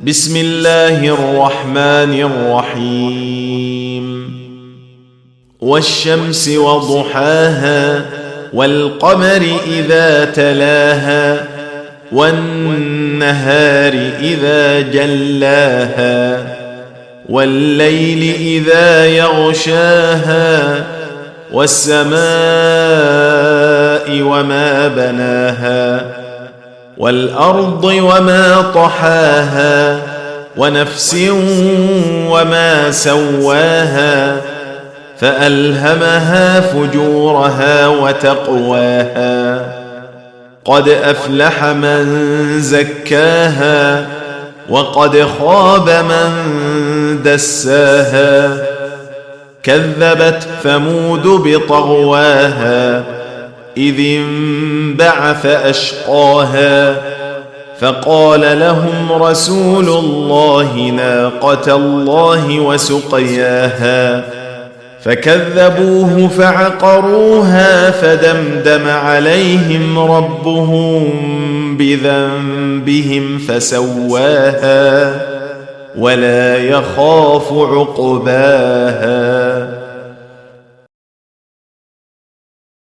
بسم الله الرحمن الرحيم والشمس وضحاها والقمر إذا تلاها والنهار إذا جلاها والليل إذا يغشاها والسماء وما بناها والأرض وما طحاها ونفس وما سواها فألهمها فجورها وتقواها قد أفلح من زكاها وقد خاب من دساها كذبت ثمود بطغواها إذ انبعث أشقاها فقال لهم رسول الله ناقة الله وسقياها فكذبوه فعقروها فدمدم عليهم ربهم بذنبهم فسواها ولا يخاف عقباها.